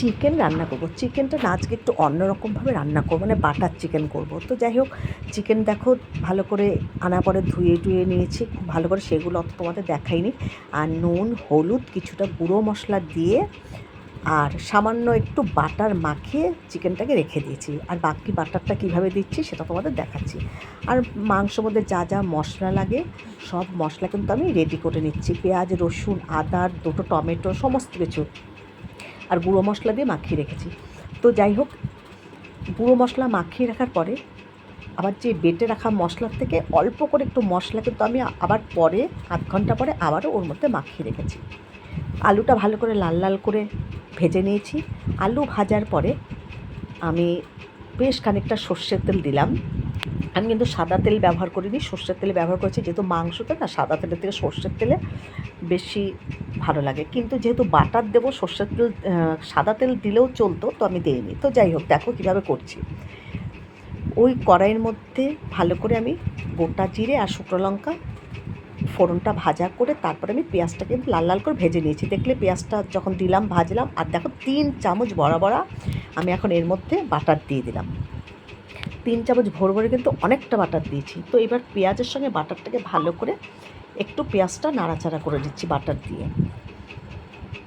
Chicken রান্না করব। চিকেনটা না আজকে একটু অন্যরকমভাবে রান্না করব, মানে বাটার চিকেন করব। তো যাই হোক, চিকেন দেখো ভালো করে আনার পরে ধুয়ে নিয়েছি খুব ভালো করে, সেগুলো অত তোমাদের দেখাইনি। আর নুন, হলুদ, কিছুটা গুঁড়ো মশলা দিয়ে আর সামান্য একটু বাটার মাখিয়ে চিকেনটাকে রেখে দিয়েছি। আর বাকি বাটারটা কীভাবে দিচ্ছি সেটা তোমাদের দেখাচ্ছি। আর মাংসর মধ্যে যা যা মশলা লাগে সব মশলা কিন্তু আমি রেডি করে নিচ্ছি। পেঁয়াজ, রসুন, আদা, দুটো টমেটো, সমস্ত কিছু আর গুঁড়ো মশলা দিয়ে মাখিয়ে রেখেছি। তো যাই হোক, গুঁড়ো মশলা মাখিয়ে রাখার পরে আবার যে বেটে রাখা মশলার থেকে অল্প করে একটু মশলা কিন্তু আমি আবার পরে আধ ঘন্টা পরে আবারও ওর মধ্যে মাখিয়ে রেখেছি। আলুটা ভালো করে লাল লাল করে ভেজে নিয়েছি। আলু ভাজার পরে আমি বেশ খানিকটা সর্ষের তেল দিলাম। আমি কিন্তু সাদা তেল ব্যবহার করিনি, সর্ষের তেল ব্যবহার করেছি, যেহেতু মাংসতে না সাদা তেলের থেকে সর্ষের তেলে বেশি ভালো লাগে। কিন্তু যেহেতু বাটার দেবো, সর্ষের তেল সাদা তেল দিলেও চলতো, তো আমি দিইনি। তো যাই হোক, দেখো কীভাবে করছি। ওই কড়াইয়ের মধ্যে ভালো করে আমি গোটা জিরে আর শুকনো লঙ্কা ফোড়নটা ভাজা করে তারপরে আমি পেঁয়াজটা কিন্তু লাল লাল করে ভেজে নিয়েছি। দেখলে পেঁয়াজটা যখন দিলাম ভাজলাম, আর দেখো 3 চামচ বড়া আমি এখন এর মধ্যে বাটার দিয়ে দিলাম। 3 চামচ ভরে কিন্তু অনেকটা বাটার দিয়েছি। তো এবার পেঁয়াজের সঙ্গে বাটারটাকে ভালো করে একটু পেঁয়াজটা নাড়াচাড়া করে দিচ্ছি বাটার দিয়ে।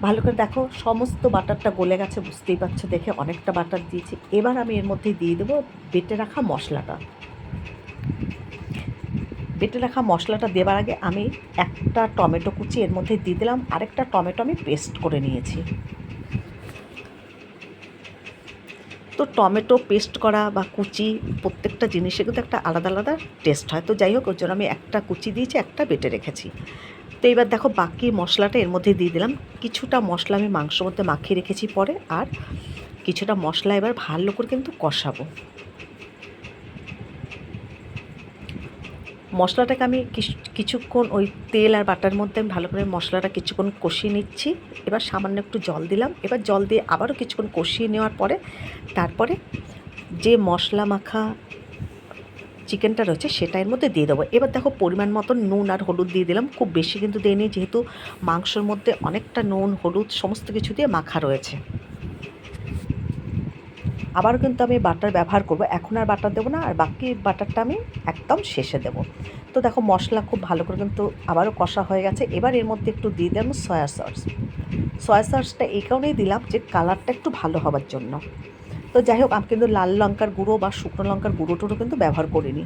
ভালো করে দেখো সমস্ত বাটারটা গলে গেছে, বুঝতেই পারছো দেখে অনেকটা বাটার দিয়েছি। এবার আমি এর মধ্যে দিয়ে দেবো বেটে রাখা মশলাটা। বেটে রাখা মশলাটা দেওয়ার আগে আমি একটা টমেটো কুচি এর মধ্যে দিয়ে দিলাম, আরেকটা টমেটো আমি পেস্ট করে নিয়েছি। তো টমেটো পেস্ট করা বা কুচি প্রত্যেকটা জিনিসের কিন্তু একটা আলাদা আলাদা টেস্ট হয়। তো যাই হোক, ওর জন্য আমি একটা কুচি দিয়েছি, একটা বেটে রেখেছি। তো এবার দেখো বাকি মশলাটা এর মধ্যে দিয়ে দিলাম। কিছুটা মশলা আমি মাংসর মধ্যে মাখিয়ে রেখেছি পরে, আর কিছুটা মশলা এবার ভালো করে কিন্তু কষাবো। মশলাটাকে আমি কিছুক্ষণ ওই তেল আর বাটার মধ্যে আমি ভালো করে মশলাটা কিছুক্ষণ কষিয়ে নিচ্ছি। এবার সামান্য একটু জল দিলাম। এবার জল দিয়ে আবারও কিছুক্ষণ কষিয়ে নেওয়ার পরে তারপরে যে মশলা মাখা চিকেনটা রয়েছে সেটা এর মধ্যে দিয়ে দেবো। এবার দেখো পরিমাণ মতন নুন আর হলুদ দিয়ে দিলাম, খুব বেশি কিন্তু দিইনি, যেহেতু মাংসর মধ্যে অনেকটা নুন হলুদ সমস্ত কিছু দিয়ে মাখা রয়েছে। আবারও কিন্তু আমি বাটার ব্যবহার করব, এখন আর বাটার দেবো না, আর বাকি বাটারটা আমি একদম শেষে দেবো। তো দেখো মশলা খুব ভালো করে কিন্তু আবারও কষা হয়ে গেছে। এবার এর মধ্যে একটু দিয়ে দিলাম সয়া সস। সয়া সসটা এই কারণেই দিলাম যে কালারটা একটু ভালো হওয়ার জন্য। তো যাই হোক, আমি কিন্তু লাল লঙ্কার গুঁড়ো বা শুকনো লঙ্কার গুঁড়ো টুড়ো কিন্তু ব্যবহার করিনি।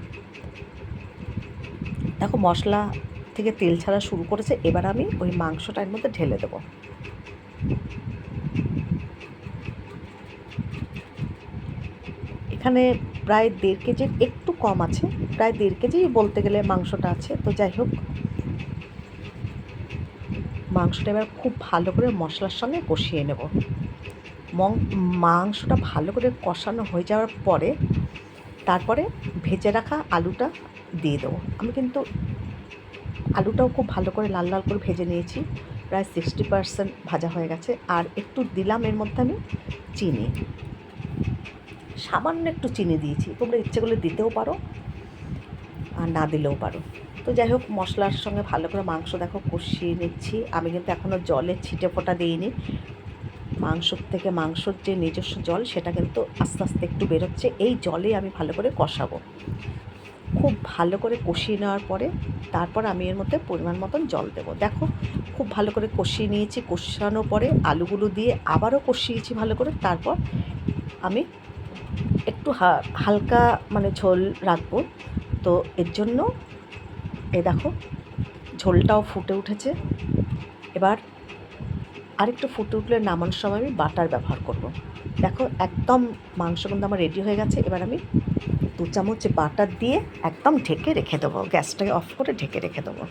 দেখো মশলা থেকে তেল ছাড়া শুরু করেছে। এবার আমি ওই মাংসটা এর মধ্যে ঢেলে দেবো। এখানে প্রায় 1.5 কেজির একটু কম আছে, প্রায় 1.5 কেজি বলতে গেলে মাংসটা আছে। তো যাই হোক, মাংসটা এবার খুব ভালো করে মশলার সঙ্গে কষিয়ে নেব। মাংসটা ভালো করে কষানো হয়ে যাওয়ার পরে তারপরে ভেজে রাখা আলুটা দিয়ে দেবো। আমি কিন্তু আলুটাও খুব ভালো করে লাল লাল করে ভেজে নিয়েছি, প্রায় 60% ভাজা হয়ে গেছে। আর একটু দিলাম এর মধ্যে আমি চিনি, সামান্য একটু চিনি দিয়েছি, তোমরা ইচ্ছে করলে দিতেও পারো আর না দিলেও পারো। তো যাই হোক, মশলার সঙ্গে ভালো করে মাংস দেখো কষিয়ে নিচ্ছি। আমি কিন্তু এখনও জলে ছিটে ফোঁটা দিইনি। মাংসর থেকে মাংসর যে নিজস্ব জল সেটা কিন্তু আস্তে আস্তে একটু বেরোচ্ছে, এই জলে আমি ভালো করে কষাবো। খুব ভালো করে কষিয়ে নেওয়ার পরে তারপর আমি এর মধ্যে পরিমাণ মতন জল দেবো। দেখো খুব ভালো করে কষিয়ে নিয়েছি, কষানোর পরে আলুগুলো দিয়ে আবারও কষিয়েছি ভালো করে। তারপর আমি একটু হালকা মানে ঝোল রাখবো। তো এর জন্য দেখো ঝোলটাও ফুটে উঠেছে। এবার আরেকটু ফুটে উঠলে নামানোর সময় আমি বাটার ব্যবহার করব। দেখো একদম মাংস কিন্তু আমার রেডি হয়ে গেছে। এবার আমি 2 চামচ বাটার দিয়ে একদম ঢেকে রেখে দেবো, গ্যাসটাকে অফ করে ঢেকে রেখে দেবো।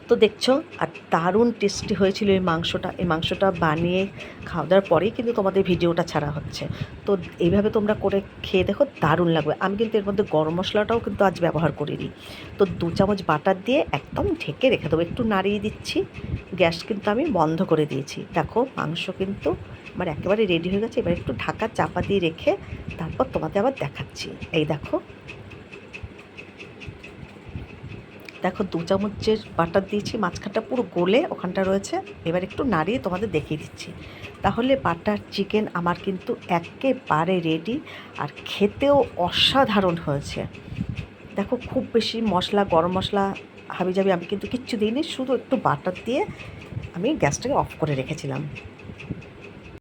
তো দেখছো, আর দারুণ টেস্টি হয়েছিল এই মাংসটা। এই মাংসটা বানিয়ে খাওয়া দাওয়ার পরেই কিন্তু তোমাদের ভিডিওটা ছাড়া হচ্ছে। তো এইভাবে তোমরা করে খেয়ে দেখো, দারুণ লাগবে। আমি কিন্তু এর মধ্যে গরম মশলাটাও কিন্তু আজ ব্যবহার করিনি। তো 2 চামচ বাটার দিয়ে একদম ঢেকে রেখে দেবো। একটু নাড়িয়ে দিচ্ছি, গ্যাস কিন্তু আমি বন্ধ করে দিয়েছি। দেখো মাংস কিন্তু আমার একেবারে রেডি হয়ে গেছে। এবার একটু ঢাকা চাপা দিয়ে রেখে তারপর তোমাদের আবার দেখাচ্ছি। এই দেখো দেখো 2 চামচের বাটার দিয়েছি, মাঝখানটা পুরো গলে ওখানটা রয়েছে। এবার একটু নাড়িয়ে তোমাদের দেখিয়ে দিচ্ছি। তাহলে বাটার চিকেন আমার কিন্তু একেবারে রেডি, আর খেতেও অসাধারণ হয়েছে। দেখো খুব বেশি মশলা, গরম মশলা হাবিজাবি আমি কিন্তু কিচ্ছু দিইনি, শুধু একটু বাটার দিয়ে আমি গ্যাসটাকে অফ করে রেখেছিলাম।